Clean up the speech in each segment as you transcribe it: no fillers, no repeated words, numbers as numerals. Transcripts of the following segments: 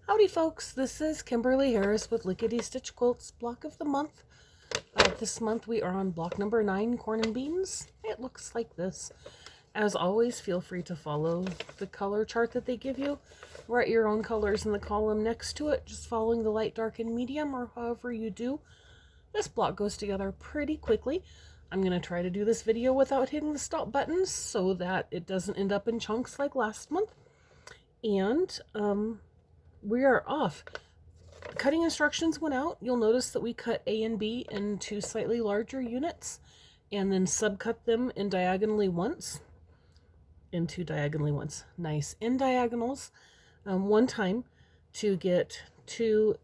Howdy folks, this is Kimberly Harris with Lickety Stitch Quilts block of the month. This month we are on block number 9, corn and beans. It looks like this. As always, feel free to follow the color chart that they give you. Write your own colors in the column next to it, just following the light, dark, and medium, or however you do. This block goes together pretty quickly. I'm going to try to do this video without hitting the stop buttons so that it doesn't end up in chunks like last month. And we are off. Cutting instructions went out. You'll notice that we cut A and B into slightly larger units and then subcut them in diagonally once. Nice. In diagonals one time to get 2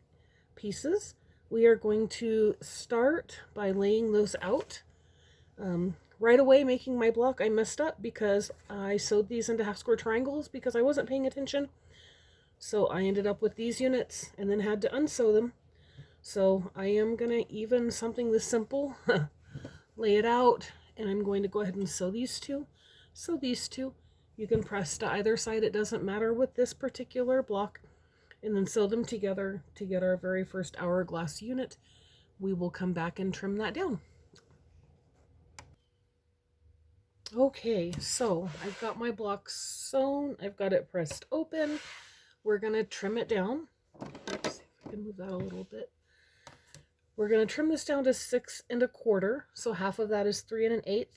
pieces. We are going to start by laying those out. Right away making my block, I messed up because I sewed these into half square triangles because I wasn't paying attention. So I ended up with these units and then had to unsew them. So I am going to even something this simple, lay it out, and I'm going to go ahead and sew these two. Sew these two. You can press to either side, it doesn't matter with this particular block. And then sew them together to get our very first hourglass unit. We will come back and trim that down. Okay, so I've got my block sewn. I've got it pressed open. We're going to trim it down. Let's see if I can move that a little bit. We're going to trim this down to 6 1/4. So half of that is 3 1/8.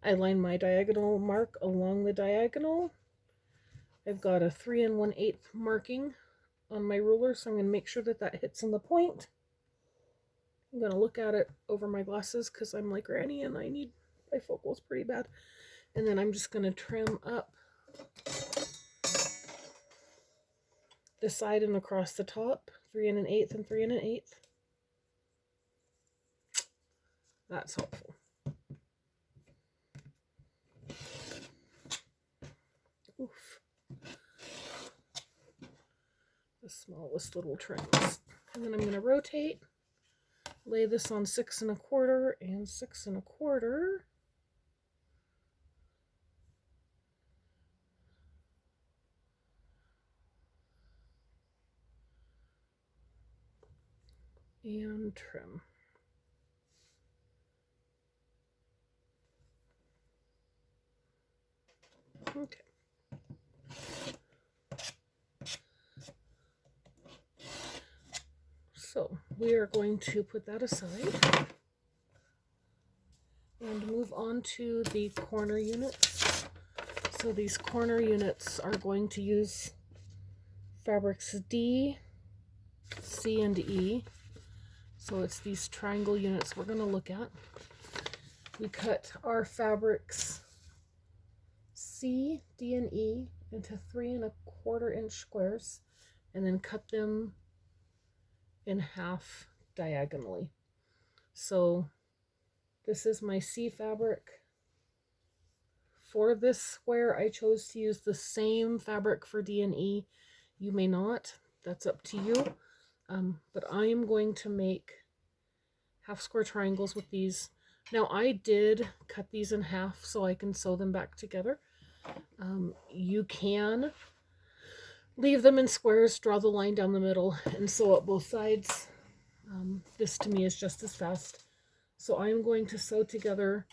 I line my diagonal mark along the diagonal. I've got a 3 1/8 marking on my ruler, so I'm going to make sure that that hits in the point. I'm going to look at it over my glasses because I'm like Granny and I need bifocals pretty bad. And then I'm just going to trim up the side and across the top, 3 1/8 and 3 1/8. That's helpful. Oof. The smallest little trims. And then I'm going to rotate, lay this on 6 1/4 and 6 1/4. And trim. Okay. So we are going to put that aside and move on to the corner units. So these corner units are going to use fabrics D, C, and E. So it's these triangle units we're going to look at. We cut our fabrics C, D, and E into 3 1/4 inch squares and then cut them in half diagonally. So this is my C fabric. For this square, I chose to use the same fabric for D and E. You may not, that's up to you. But I am going to make half square triangles with these. Now I did cut these in half so I can sew them back together. You can leave them in squares, draw the line down the middle, and sew up both sides. This to me is just as fast. So I'm going to sew together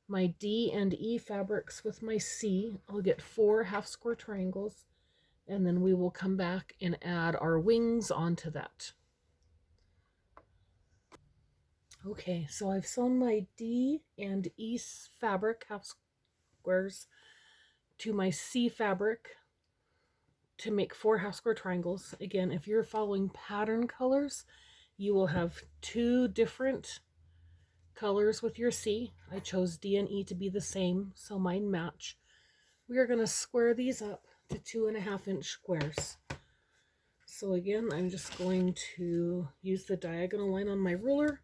my D and E fabrics with my C. I'll get 4 half square triangles, and then we will come back and add our wings onto that. Okay, so I've sewn my D and E fabric half squares to my C fabric to make 4 half square triangles. Again, if you're following pattern colors, you will have 2 different colors with your C. I chose D and E to be the same, so mine match. We are going to square these up to 2 1/2 inch squares. So again, I'm just going to use the diagonal line on my ruler,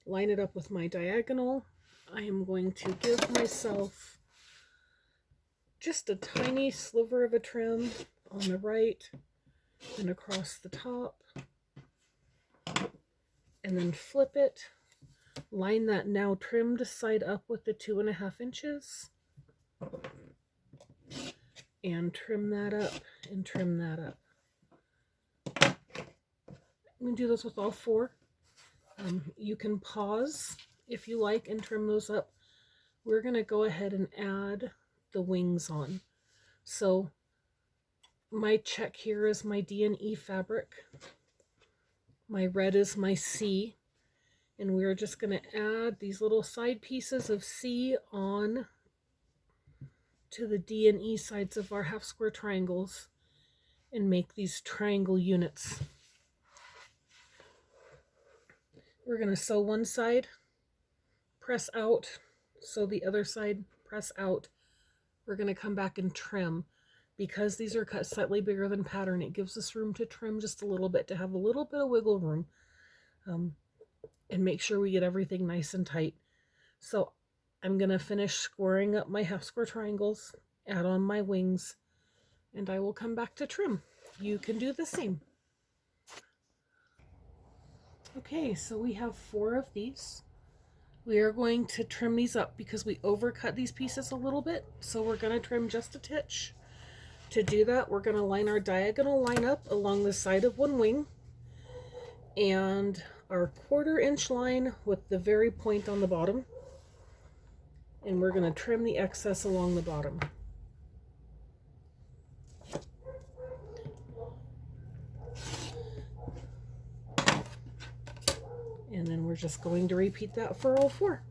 line it up with my diagonal. I am going to give myself just a tiny sliver of a trim on the right and across the top, and then flip it, line that now trimmed side up with the 2 1/2 inches, and trim that up and trim that up. I'm going to do this with all four. You can pause if you like and trim those up. We're going to go ahead and add the wings on. So my check here is my D&E fabric. My red is my C. And we're just going to add these little side pieces of C on to the D and E sides of our half square triangles and make these triangle units. We're going to sew one side, press out, sew the other side, press out. We're going to come back and trim. Because these are cut slightly bigger than pattern, it gives us room to trim just a little bit, to have a little bit of wiggle room, and make sure we get everything nice and tight. So I'm going to finish squaring up my half square triangles, add on my wings, and I will come back to trim. You can do the same. Okay, so we have 4 of these. We are going to trim these up because we overcut these pieces a little bit, so we're going to trim just a titch. To do that, we're going to line our diagonal line up along the side of one wing and our 1/4 inch line with the very point on the bottom, and we're going to trim the excess along the bottom. And then we're just going to repeat that for all 4.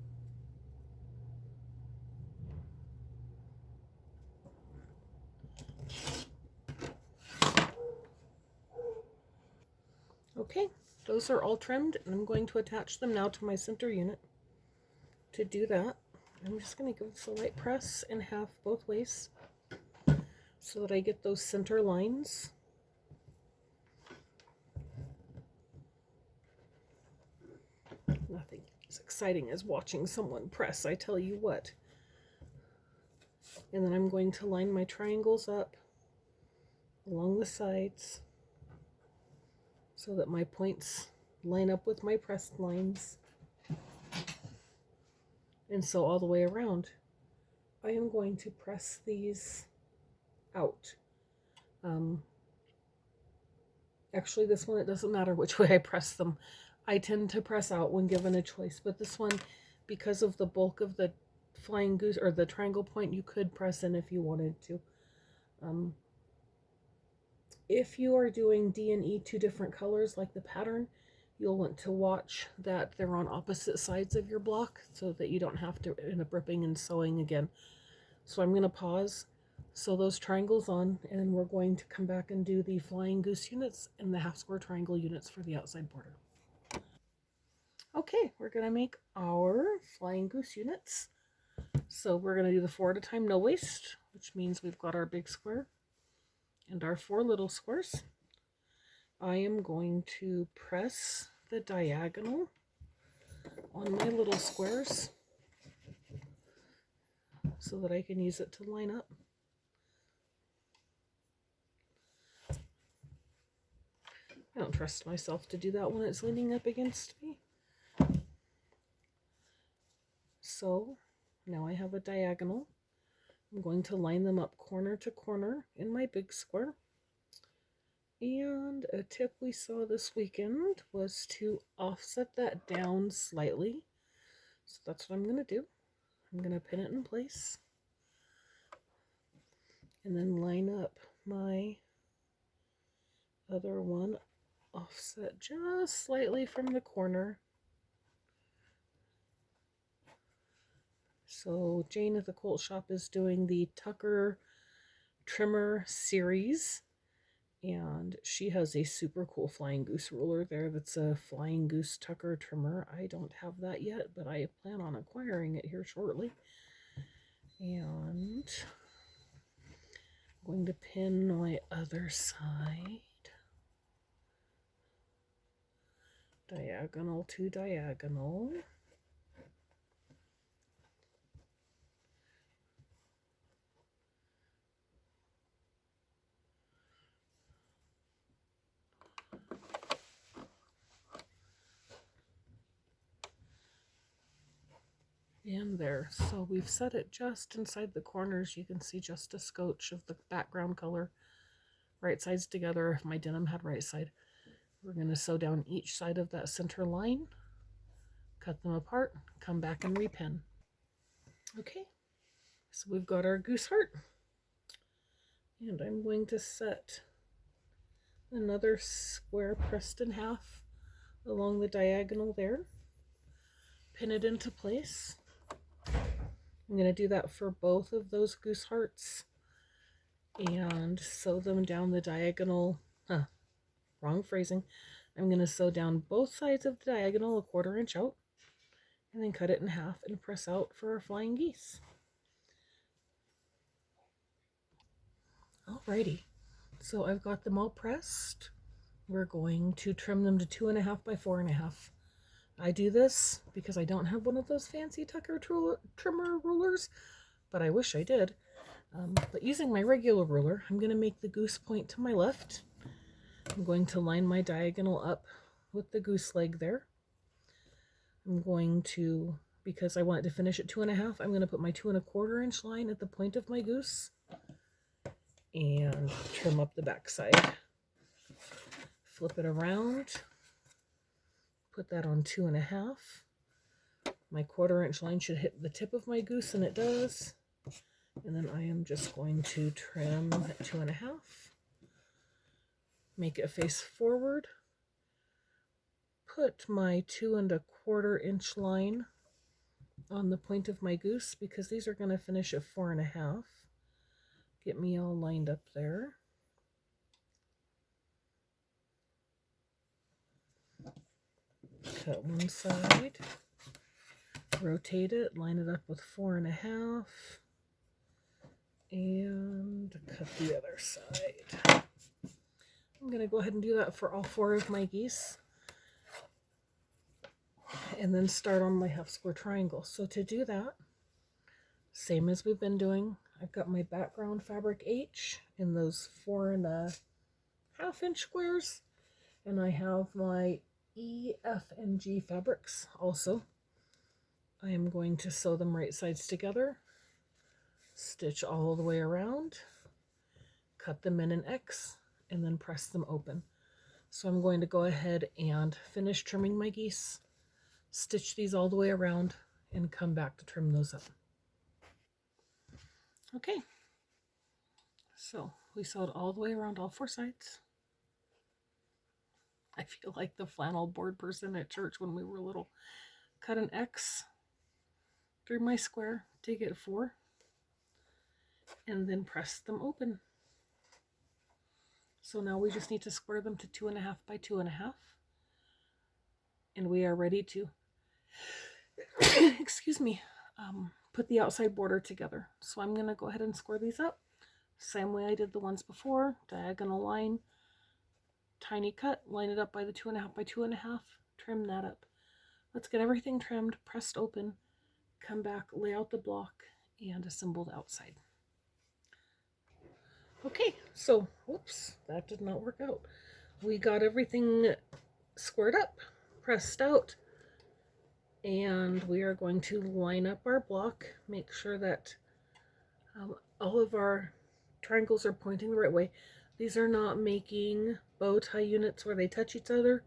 Okay, those are all trimmed, and I'm going to attach them now to my center unit. To do that, I'm just going to give this a light press in half both ways so that I get those center lines. Nothing as exciting as watching someone press, I tell you what. And then I'm going to line my triangles up along the sides so that my points line up with my pressed lines. And so all the way around, I am going to press these out. Actually, this one, it doesn't matter which way I press them. I tend to press out when given a choice, but this one, because of the bulk of the flying goose or the triangle point, you could press in if you wanted to. If you are doing D and E 2 different colors like the pattern, you'll want to watch that they're on opposite sides of your block so that you don't have to end up ripping and sewing again. So I'm going to pause, sew those triangles on, and then we're going to come back and do the flying goose units and the half square triangle units for the outside border. Okay, we're going to make our flying goose units. So we're going to do the 4 at a time, no waste, which means we've got our big square and our 4 little squares. I am going to press the diagonal on my little squares so that I can use it to line up. I don't trust myself to do that when it's leaning up against me. So now I have a diagonal. I'm going to line them up corner to corner in my big square. And a tip we saw this weekend was to offset that down slightly. So that's what I'm going to do. I'm going to pin it in place and then line up my other one offset just slightly from the corner. So Jane at the Quilt Shop is doing the Tucker Trimmer series, and she has a super cool flying goose ruler there that's a flying goose Tucker trimmer. I don't have that yet, but I plan on acquiring it here shortly. And I'm going to pin my other side, diagonal to diagonal. And there, so we've set it just inside the corners. You can see just a scotch of the background color, right sides together if my denim had right side. We're going to sew down each side of that center line, cut them apart, come back and repin. Okay, so we've got our goose heart, and I'm going to set another square pressed in half along the diagonal there, pin it into place. I'm going to do that for both of those goose hearts and sew them down the diagonal. Wrong phrasing. I'm going to sew down both sides of the diagonal 1/4 inch out and then cut it in half and press out for our flying geese. Alrighty, so I've got them all pressed. We're going to trim them to 2.5 by 4.5. I do this because I don't have one of those fancy Tucker trimmer rulers, but I wish I did. But using my regular ruler, I'm going to make the goose point to my left. I'm going to line my diagonal up with the goose leg there. I'm going to, because I want it to finish at 2.5, I'm going to put my 2.25 inch line at the point of my goose and trim up the back side. Flip it around, put that on 2.5. My 1/4 inch line should hit the tip of my goose, and it does. And then I am just going to trim at 2.5. Make it face forward. Put my 2.25 inch line on the point of my goose because these are going to finish at 4.5. Get me all lined up there. Cut one side, rotate it, line it up with 4.5, and cut the other side. I'm going to go ahead and do that for all 4 of my geese, and then start on my half square triangle. So to do that, same as we've been doing, I've got my background fabric H in those 4.5 inch squares, and I have my E, F, and G fabrics also. I am going to sew them right sides together, stitch all the way around, cut them in an X, and then press them open. So I'm going to go ahead and finish trimming my geese, stitch these all the way around, and come back to trim those up. Okay, so we sewed all the way around all 4 sides. I feel like the flannel board person at church when we were little. Cut an X through my square to get 4, and then press them open. So now we just need to square them to 2.5 by 2.5, and we are ready to excuse me, put the outside border together. So I'm going to go ahead and square these up same way I did the ones before. Diagonal line, tiny cut, line it up by the 2.5 by 2.5, trim that up. Let's get everything trimmed, pressed open, come back, lay out the block, and assemble the outside. Okay, so, whoops, that did not work out. We got everything squared up, pressed out, and we are going to line up our block, make sure that all of our triangles are pointing the right way. These are not making bow tie units where they touch each other.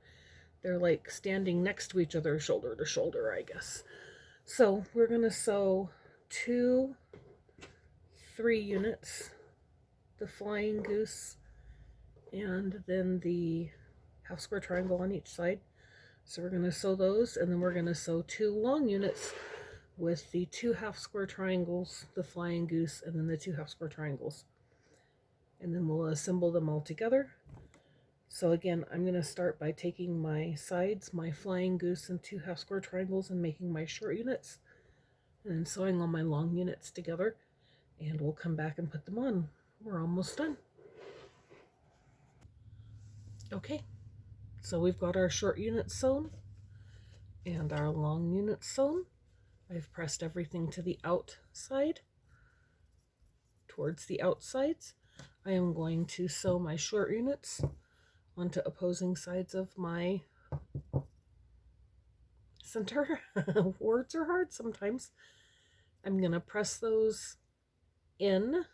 They're like standing next to each other, shoulder to shoulder, I guess. So we're going to sew 2 3 units, the flying goose, and then the half square triangle on each side. So we're going to sew those, and then we're going to sew 2 long units with the 2 half square triangles, the flying goose, and then the 2 half square triangles. And then we'll assemble them all together. So again, I'm going to start by taking my sides, my flying goose, and 2 half square triangles, and making my short units, and then sewing all my long units together, and we'll come back and put them on. We're almost done. Okay, so we've got our short units sewn and our long units sewn. I've pressed everything to the outside, towards the outsides. I am going to sew my short units onto opposing sides of my center. Words are hard sometimes. I'm going to press those in,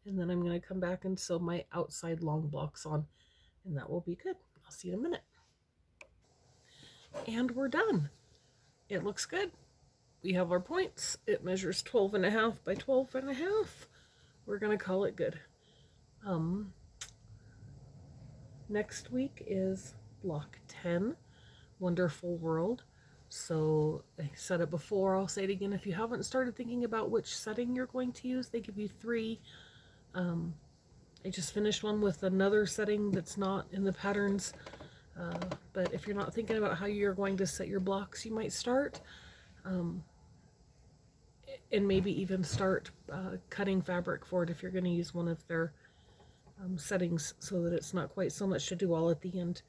and then I'm going to come back and sew my outside long blocks on, and that will be good. I'll see you in a minute. and we're done. It looks good. We have our points. It measures 12.5 by 12.5. We're gonna call it good. Next week is block 10, Wonderful World. So I said it before, I'll say it again. If you haven't started thinking about which setting you're going to use, they give you 3. I just finished one with another setting that's not in the patterns. But if you're not thinking about how you're going to set your blocks, you might start and maybe even start cutting fabric for it if you're going to use one of their settings, so that it's not quite so much to do all at the end.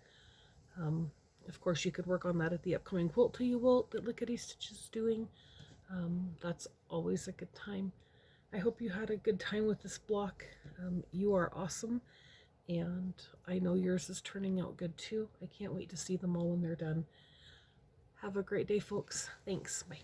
Of course, you could work on that at the upcoming Quilt Till You Wilt that Lickety Stitch is doing. That's always a good time. I hope you had a good time with this block. You are awesome, and I know yours is turning out good too. I can't wait to see them all when they're done. Have a great day, folks. Thanks. Bye.